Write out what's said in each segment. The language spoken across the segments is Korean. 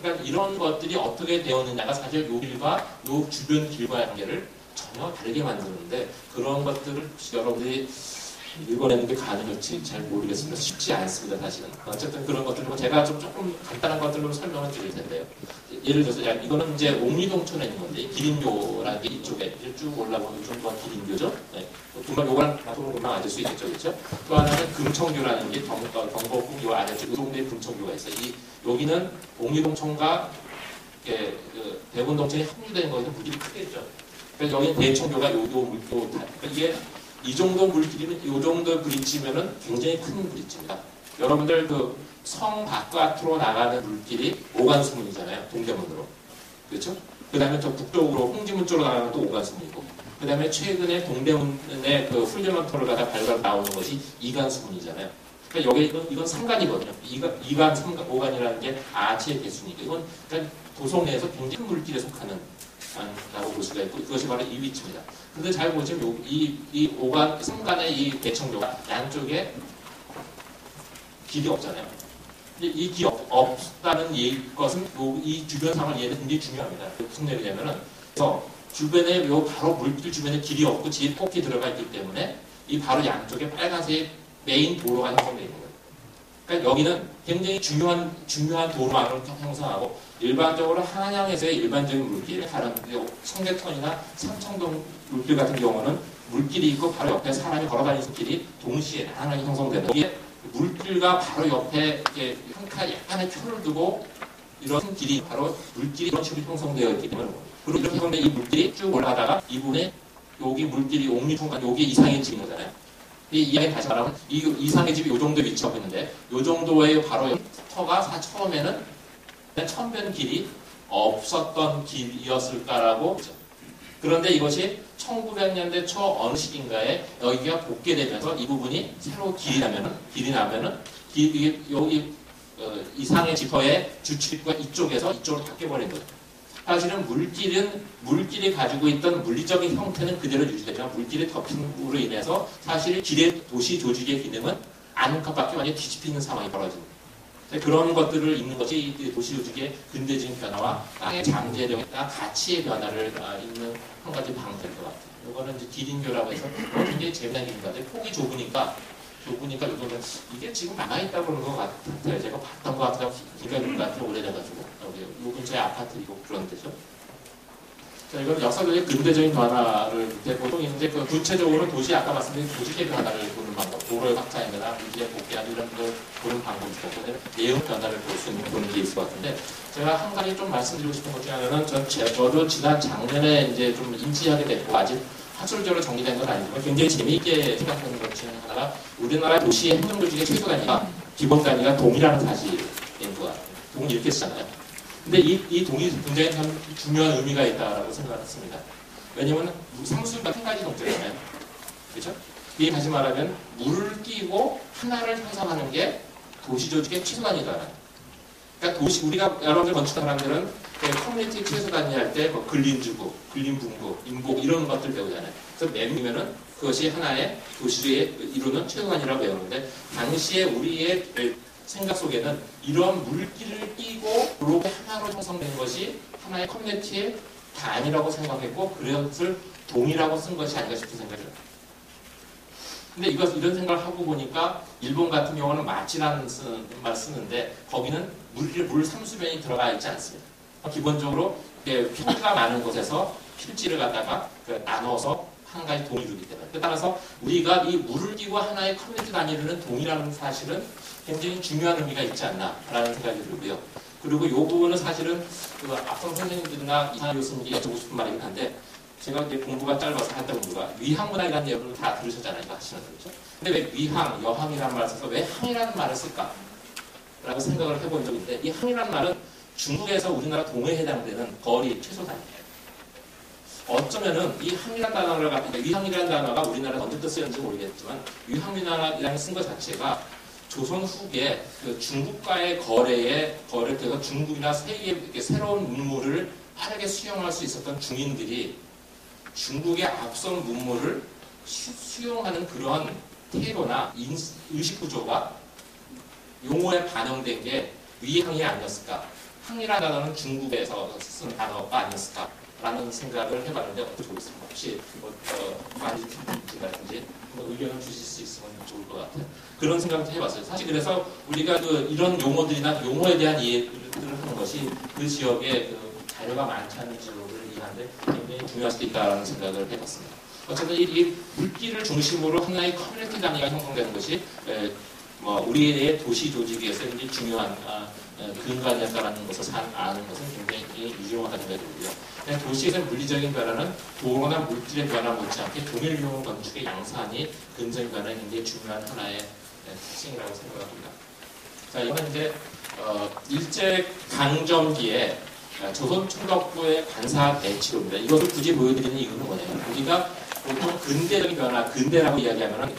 그러니까 이런 것들이 어떻게 되었느냐가 사실 요 길과 요 주변 길과의 관계를 전혀 다르게 만드는데 그런 것들을 여러분들이 읽어내는 게 가능할지 잘 모르겠습니다. 쉽지 않습니다, 사실은. 어쨌든 그런 것들을 제가 좀 조금 간단한 것들로 설명을 드릴 텐데요. 예를 들어서, 이거는 이제 옥리동천에 있는 건데, 기린교라는 게 이쪽에 쭉 올라오는 정도가 기린교죠. 네. 금방 요거랑 금방 아실 수 있겠죠, 그렇죠? 또 하나는 금천교라는 게 경복궁 요 아래쪽 이 정도의 금천교가 있어요. 여기는 옥리동천과 대군동천이 합류된 것은 물질이 크겠죠. 그러니까 여기는 대천교가 그러니까 이게 이 정도 물길이면, 이 정도 브릿지면은 굉장히 큰 브릿지입니다. 여러분들 성 바깥으로 나가는 물길이 오간수문이잖아요. 동대문으로. 그렇죠? 그 다음에 저 북쪽으로 홍지문 쪽으로 나가는 또 오간수문이고. 그 다음에 최근에 동대문에 훈련원터를 가다 발굴 나오는 것이 이간수문이잖아요. 그러니까 이건 삼간이거든요. 이간, 삼간, 오간이라는 게 아치의 개수니까. 이건 그러니까 도성 내에서 굉장히 큰 물길에 속하는 라고 볼 수가 있고, 그것이 바로 이 위치입니다. 근데 잘 보시면 이 오간, 삼간의 이 대청교가 양쪽에 길이 없잖아요. 이 길이 없다는 것은 이 주변 상황을 이해는 굉장히 중요합니다. 무슨 얘기냐면은, 그래서 주변에 바로 물길 주변에 길이 없고 지에 꼭히 들어가 있기 때문에 이 바로 양쪽에 빨간색 메인 도로가 형성되어 있는 거예요. 그러니까 여기는 굉장히 중요한 도로망을 형성하고 일반적으로 한양에서의 일반적인 물길, 다른 성계천이나 삼청동 물길 같은 경우는 물길이 있고 바로 옆에 사람이 걸어다니는 길이 동시에 나란하게 형성되는 거기에 물길과 바로 옆에 약간의 표를 두고 이런 길이 바로 물길이 이런 식으로 형성되어 있기 때문에 그리고 이렇게 형성된 이 물길이 쭉 올라가다가 이분에 여기 물길이 옥리통간 여기 이상의 집인 거잖아요. 이 이야기 다시 말하면 이 이상의 집이 이 정도 위치하고 있는데 이 정도의 바로 터가 처음에는 천변 길이 없었던 길이었을까라고 그렇죠. 그런데 이것이 1900년대 초 어느 시기인가에 여기가 복개되면서 이 부분이 새로 길이 나면은 여기 이상의 지퍼의 주출입구가 이쪽에서 이쪽으로 바뀌어버린 거죠. 사실은 물길이 가지고 있던 물리적인 형태는 그대로 유지되지만 물길이 덮임으로 인해서 사실 길의 도시 조직의 기능은 아는 것밖에 완전히 뒤집히는 상황이 벌어집니다. 그런 것들을 읽는 것이 도시 조직의 근대적인 변화와 땅의 잠재력과 가치의 변화를 읽는 한 가지 방법일 것 같아요. 이거는 이제 기린교라고 해서 굉장히 재미난 길인데 폭이 좁으니까 요거는 이게 지금 남아있다고 그러는 것 같아요. 제가 봤던 것 같아요. 기가 오래돼가지고 요 근처에 아파트이고 그런 데죠. 자, 이건 역사적인 근대적인 변화를 보통 이제 구체적으로 도시 아까 말씀드린 조직의 변화를 보는 방법, 도로의 확장이나 물질의 복귀나 이런 걸 보는 방법이 있고 내용 변화를 볼 수 있는 그런 게 있을 것 같은데 제가 한 가지 좀 말씀드리고 싶은 것 중에 하나는 저도 지난 작년에 이제 좀 인지하게 됐고 아직 학술적으로 정리된 건 아니지만 굉장히 재미있게 생각하는 것 중에 하나가 우리나라 도시의 행정조직의 최소 단위가 기본 단위가 동이라는 사실인 것 같아요. 동 이렇게 쓰잖아요. 근데 이 동이 굉장히 중요한 의미가 있다라고 생각했습니다. 왜냐면 상수가 한 가지 동자잖아요. 그렇죠? 이게 다시 말하면 물을 끼고 하나를 형성하는 게 도시 조직의 최소 단위다. 그러니까 우리가 여러분들 건축하는 사람들은 커뮤니티 최소 단위 할 때 뭐 근린주구, 근린분구, 인복 이런 것들 배우잖아요. 그래서 매미면은 그것이 하나의 도시를 이루는 최소 단위라고 배우는데 당시에 우리의 생각 속에는 이런 물길을 끼고 그룹이 하나로 형성된 것이 하나의 커뮤니티의 단위라고 생각했고 그것을 동이라고 쓴 것이 아닌가 싶은 생각이 들어요. 근데 이런 생각을 하고 보니까 일본 같은 경우는 마치라는 말 쓰는데 거기는 물 삼수변이 들어가 있지 않습니다. 기본적으로 필지가 많은 곳에서 필지를 갖다가 나눠서 한 가지 동이 이루기 때문에 따라서 우리가 이 물을 끼고 하나의 커뮤니티 단위를 동이라는 사실은 굉장히 중요한 의미가 있지 않나라는 생각이 들고요. 그리고 이 부분은 사실은 앞선 선생님들이나 이상한 교수님께 여쭤보고 싶은 말이긴 한데 제가 이제 공부가 짧아서 했던 공부가 위항문화이라는 내용을 다 들으셨잖아요. 이거 하시는 거죠. 근데 왜 위항, 여항이라는 말을 써서 왜 항이라는 말을 쓸까? 라고 생각을 해본 적이 있는데 이 항이라는 말은 중국에서 우리나라 동해에 해당되는 거리 최소 단위예요. 어쩌면은 이 항이라는 단어를 갖고 위항이라는 단어가 우리나라에 언제부터 쓰였는지 모르겠지만 위항이라는 쓴 것 자체가 조선 후기에 중국과의 거래를 통해서 중국이나 세계의 새로운 문물을 빠르게 수용할 수 있었던 중인들이 중국의 앞선 문물을 수용하는 그런 태도나 의식 구조가 용어에 반영된 게 위항이 아니었을까 항이라는 단어는 중국에서 쓴 단어가 아니었을까라는 생각을 해봤는데 어떻게 보겠습니까? 혹시 많이 분이라든지 의견을 주실 수 있으면 좋을 것 같아요. 그런 생각도 해봤어요. 사실 그래서 우리가 이런 용어들이나 용어에 대한 이해를 하는 것이 그 지역에 자료가 많지 않은 지역을 이해하는데 굉장히 중요할 수도 있다는 생각을 해봤습니다. 어쨌든 이 물길을 중심으로 하나의 커뮤니티 단위가 형성되는 것이 우리의 도시 조직에서 이제 중요한 근간이었다는 것을 아는 것은 굉장히 유용하다는 생각이 들고요. 도시에서의 물리적인 변화는 도로나 물질의 변화 못지않게 동일용 건축의 양산이 근생 변화에 굉장히 중요한 하나의 특징이라고 생각합니다. 자, 이거는 이제 일제 강점기에 조선 총독부의 관사 대치로입니다. 이것을 굳이 보여드리는 이유는 뭐냐면 우리가 보통 근대적인 변화, 근대라고 이야기하면은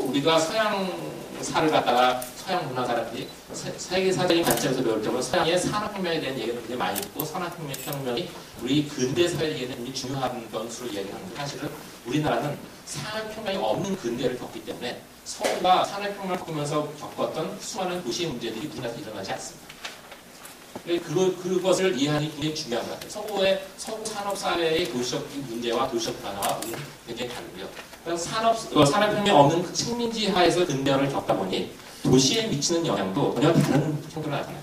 우리가 서양사를 갖다가 서양 문화사람들이 세계사적인 관점에서 배울 때는 서양의 산업혁명에 대한 얘기를 굉장히 많이 듣고 산업혁명이 우리 근대 사회에게는 굉장히 중요한 변수로 이야기하는데 사실은 우리나라는 산업혁명이 없는 근대를 겪기 때문에 서구가 산업혁명을 겪으면서 겪었던 수많은 도시의 문제들이 우리나라에서 일어나지 않습니다. 그것을 이해하는 게 굉장히 중요한 것 같아요. 서구 산업사회의 도시적 문제와 도시적 변화와 우리는 굉장히 다르고요. 산업혁명 없는 식민지 하에서 근대화를 겪다 보니 도시에 미치는 영향도 전혀 다른 형태로 나타나요.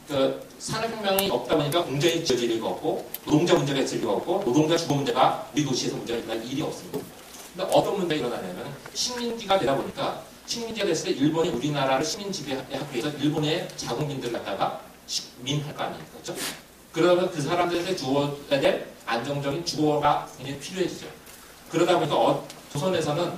그러니까 산업혁명이 없다 보니까 공장이 지어질 리가 없고 노동자 문제가 있을 리가 없고 노동자 주거 문제가 우리 도시에서 문제가 일어날 일이 없습니다. 근데 어떤 문제가 일어나냐면 식민지가 되다 보니까 식민지가 됐을 때 일본이 우리나라를 식민 지배하기 위해서 일본의 자국민들 갖다가 식민할 거 아닙니까? 그렇죠? 그러면 그 사람들에게 주어야 될 안정적인 주거가 굉장히 필요해지죠. 그러다 보니까 조선에서는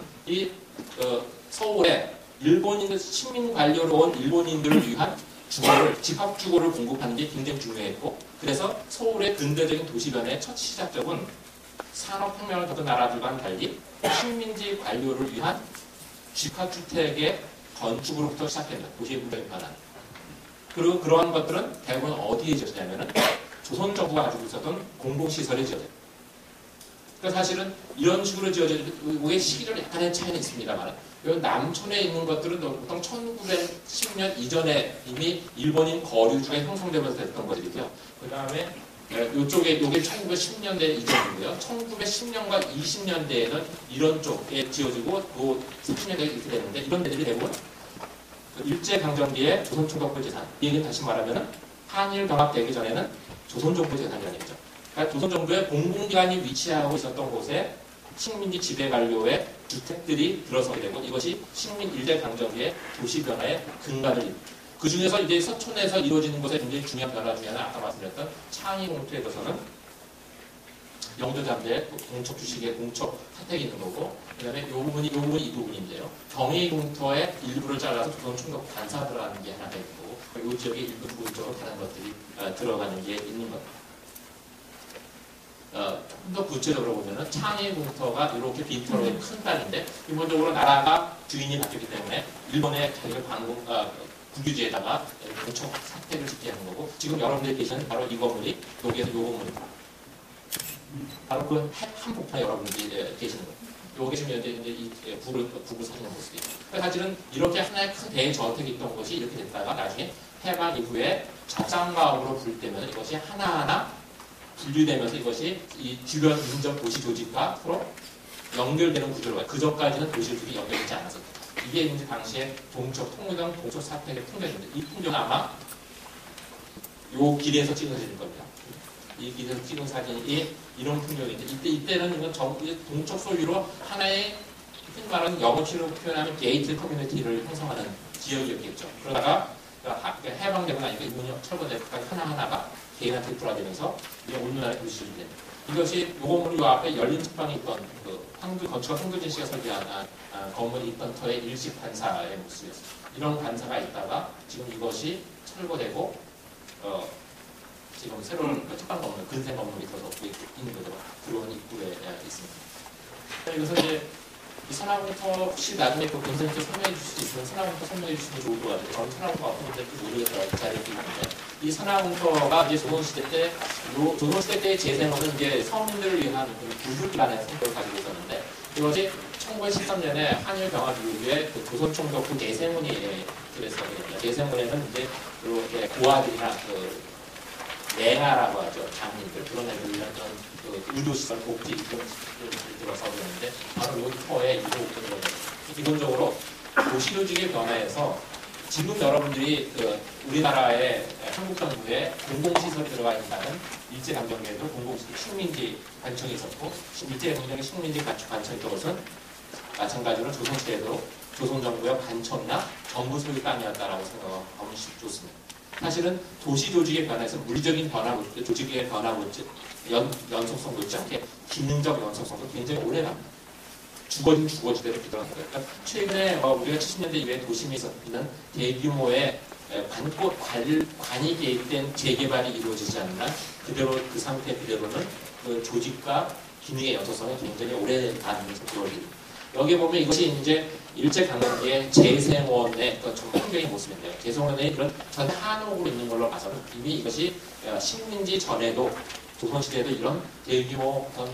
서울에 일본인들 식민 관료로 온 일본인들을 위한 주거를 집합주거를 공급하는 게 굉장히 중요했고 그래서 서울의 근대적인 도시 변화의 첫 시작점은 산업혁명을 겪은 나라들과는 달리 식민지 관료를 위한 집합주택의 건축으로부터 시작됩니다. 도시의 문화의 변화는. 그리고 그러한 것들은 대부분 어디에 지어지냐면은 조선 정부가 가지고 있었던 공공시설에 지어져요. 그러니까 사실은 이런 식으로 지어지는 시기를 약간의 차이는 있습니다만 남촌에 있는 것들은 보통 1910년 이전에 이미 일본인 거류주가 형성되면서 됐던 것들이고요. 그 다음에 이쪽에 요게 1910년대 이전이고요. 1910년과 20년대에는 이런 쪽에 지어지고 또 30년대에 이렇게 되는데 이런 데들이 대부분 일제강점기에 조선총독부 재산, 이 얘기는 다시 말하면 한일 병합되기 전에는 조선정부 재산이라는 얘기죠. 그러니까 조선정부의 공공기관이 위치하고 있었던 곳에 식민지 지배관료의 주택들이 들어서게 되고 이것이 식민 일제강점기의 도시 변화의 근간을 이룹니다. 그 중에서 이제 서촌에서 이루어지는 것에 굉장히 중요한 변화 중에 하나 아까 말씀드렸던 창의 공투에 대해서는 영조잠재 공척 주식의 공척 혜택이 있는 거고 그 다음에 이 부분이 이 부분인데요. 경의공터의 일부를 잘라서 조선 총독 관사 들어가는 게 하나가 있고 이 지역의 일부 부분적으로 다른 것들이 들어가는 게 있는 겁니다. 좀 더 구체적으로 보면은 창의공터가 이렇게 빈터로의 큰 땅인데 기본적으로 나라가 주인이 바뀌기 때문에 일본의 자기를 국유지에다가 공척 사택을 짓게 하는 거고 지금 여러분들이 계시는 바로 이 건물이 여기에서 이 건물입니다. 바로 그 한복판에 여러분들이 계시는 거예요. 여기 지금 이제 이 북을 사시는 모습이에요. 그러니까 사실은 이렇게 하나의 큰 대저택이 있던 것이 이렇게 됐다가 나중에 해방 이후에 적장마을로 분리되면 이것이 하나하나 분류되면서 이것이 이 주변 인접 도시 조직과 서로 연결되는 구조로 가요. 그전까지는 도시 조직이 연결되지 않았었죠. 이게 이제 당시에 통우정 동쪽 사택의 풍경인데 이 풍경은 아마 요 길에서 찍은 사진일 겁니다. 이 길에서 찍은 사진이 이런 풍경인데 이때는 이건 동쪽 소유로 하나의 흔히 말하는 영어치로 표현하면 게이트 커뮤니티를 형성하는 지역이었겠죠. 그러다가 해방되고 나니까 이분이 철거되고까지 하나하나가 개인한테 불화되면서 이제 오늘날의 도시들이 됩니다. 이것이 요 건물 요 앞에 열린 책방이 있던 건축가 황교진 씨가 설계한 건물이 있던 터의 일식 관사의 모습이었어요. 이런 관사가 있다가 지금 이것이 철거되고 지금 새로운 책방 건물, 근생 건물이 들어서 있는 거죠. 들어온 입구에 있습니다. 이것은 이제 이 선화공터 혹시 나중에 또 근생님께 설명해 주실 수 있으면 선화공터 설명해 주시면 좋을 것 같아요. 저는 선화공터 어떤 건지 모르겠더라고요. 자리에 있는데 이 선화공터가 이제 조선시대 때, 조선시대 때의 재생원은 이제 서민들을 위한 부술기관의 성격을 가지고 있었는데 이것이 1913년에 한일 병합 이후에 조선총독부 재생원이 그랬었거든요. 대생문에는 이제 이렇게 고아들이나 그 내가라고 하죠. 장님들 그런 애들이 그 의료시설 복지 이런 것들을 들어서 그러는데 바로 이 터에 이루어졌던 거예요. 기본적으로 도시조직의 변화에서 지금 여러분들이 그 우리나라의 한국 정부에 공공시설이 들어가 있다는 일제강점기에도 식민지 관청이 있었고 일제강점기 식민지 관청이 있던 것은 마찬가지로 조선시대에도 조선정부의 관청이나 정부 소유 땅이었다라고 생각하면 좋습니다. 사실은 도시조직의 변화에서 물리적인 변화, 조직의 변화, 연속성 못지 않게 기능적 연속성도 굉장히 오래 갑니다. 주거지대로 기도하는 거예요. 그러니까 최근에 우리가 70년대 이후에 도심에 있는 대규모의 관이 개입된 재개발이 이루어지지 않는 한 그대로 그 상태 그대로는 그 조직과 기능의 연속성이 굉장히 오래 가는 속도입니다. 여기 보면 이것이 이제 일제강점기의 재생원의 전반적인 모습인데요. 재생원의 그런 전 한옥으로 있는 걸로 봐서는 이미 이것이 식민지 전에도 조선시대에도 이런 대규모 어떤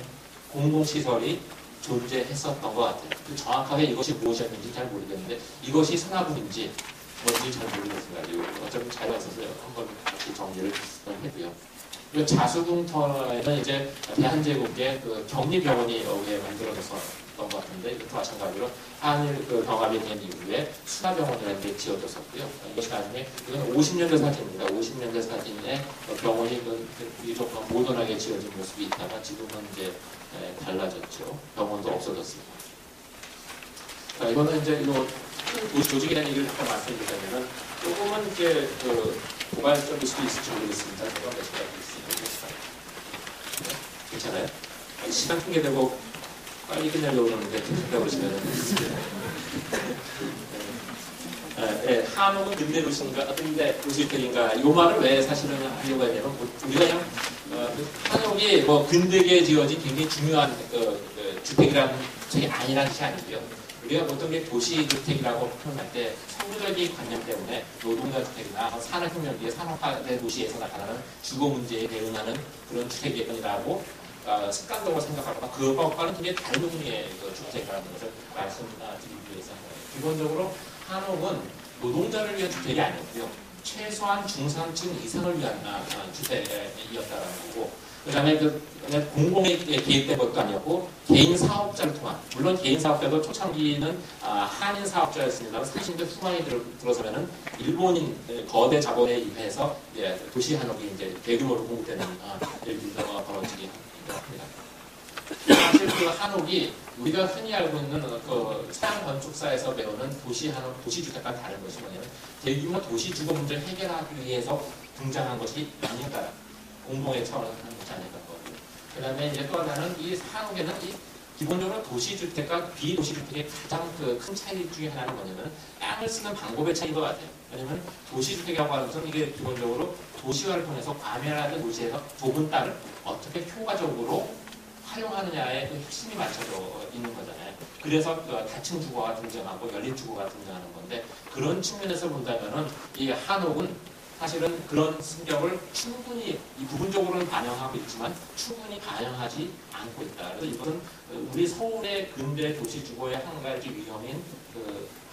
공공시설이 존재했었던 것 같아요. 정확하게 이것이 무엇이었는지 잘 모르겠는데 이것이 상하분인지 뭔지 잘 모르겠습니다. 어차피 자료가 있어서 한번 같이 정리를 했고요. 이 자수궁터에는 이제 대한제국의 그 격리병원이 여기에 만들어졌었던 것 같은데 이것도 마찬가지로 한일 그 병합이 된 이후에 수나병원이라는 게 지어졌었고요. 이것이 나중에 이건 50년대 사진입니다. 50년대 사진에 병원이 비교적 모던하게 지어진 모습이 있다가 지금은 이제 달라졌죠. 병원도 없어졌습니다. 자, 이거는 이제 조직에 대한 얘기를 잠깐 말씀드리자면은 조금은 이제 그 고발적일 수도 있을지 모르겠습니다. 제가 몇 시간 있습니다. 괜찮아요? 시간 핑계대고 빨리 끝내려고 그러는데 된다고 그러시면은 한옥은 근대 도시인가 근대 도시택인가 이 말을 왜 사실은 하려고 했냐면 우리가 그냥 한옥이 근대계에 지어진 굉장히 중요한 주택이라는 책이 아니라는 뜻이 아니고요. 우리가 보통 도시주택이라고 표현할 때 선구적인 관념 때문에 노동자 주택이나 산업혁명 뒤에 산업화된 도시에서 나타나는 주거 문제에 대응하는 그런 주택이라고 습관적으로 생각하거나 그것과는 굉장히 다른 의미의 주택이라는 것을 말씀드리기 위해서 기본적으로 한옥은 노동자를 위한 주택이 아니었고요. 최소한 중산층 이상을 위한 주택이었다는 거고 그 다음에 그냥 공공에 개입된 것도 아니었고 개인 사업자를 통한 물론 개인 사업자도 초창기는 한인 사업자였습니다만 40대 후반에 들어서면은 일본인 거대 자본에 의해서 도시 한옥이 이제 대규모로 공급되는 일들도 벌어지게 합니다. 사실 그 한옥이 우리가 흔히 알고 있는 그 서양 건축사에서 배우는 도시 한옥, 도시주택과 다른 것이 뭐냐면 대규모 도시 주거 문제를 해결하기 위해서 등장한 것이 아닐까. 공공의 차원에서 하는 것이 아닐까 거고요. 그 다음에 이제 또 하나는 이 한옥에는 기본적으로 도시주택과 비도시주택의 가장 큰 차이 중에 하나는 뭐냐면 땅을 쓰는 방법의 차이인 것 같아요. 왜냐면 도시주택이라고 하는 것은 이게 기본적으로 도시화를 통해서 과밀하는 도시에서 좁은 땅을 어떻게 효과적으로 활용하느냐에 핵심이 맞춰져 있는 거잖아요. 그래서 다층 주거가 등장하고 연립 주거가 등장하는 건데 그런 측면에서 본다면은 이 한옥은 사실은 그런 성격을 충분히 부분적으로는 반영하고 있지만 충분히 반영하지 않고 있다. 그래서 이것은 우리 서울의 근대 도시 주거의 한 가지 위험인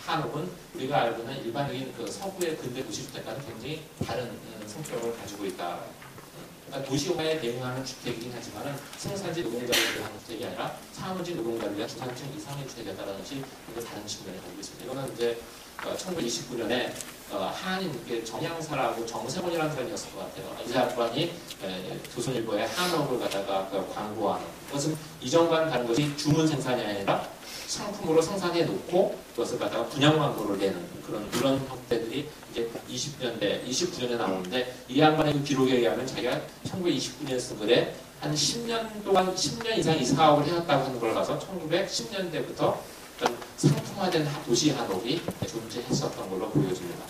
한옥은 우리가 알고 있는 일반적인 서구의 근대 도시 주택과는 굉장히 다른 성격을 가지고 있다. 그러니까 도시화에 대응하는 주택이긴 하지만 생산지 노동자를 위한 주택이 아니라 사무직 노동자를 위한 중산층 이상의 주택이었다는 것이 다른 측면을 가지고 있습니다. 이거는 이제 1929년에 한인 정양사라고 정세곤이라는 사람이었을 것 같아요. 이 사람이 조선일보에 한옥을 갖다가 광고하는 그것은 이전과는 다른 것이 주문 생산이 아니라 상품으로 생산해 놓고 그것을 갖다가 분양 광고를 내는 그런 형태들이 이제 29년에 나오는데 이 양반의 기록에 의하면 자기가 1929년에 쓴 글에 한 10년 동안 10년 이상 이 사업을 해왔다고 하는 걸 봐서 1910년대부터 상품화된 도시 한옥이 존재했었던 걸로 보여집니다.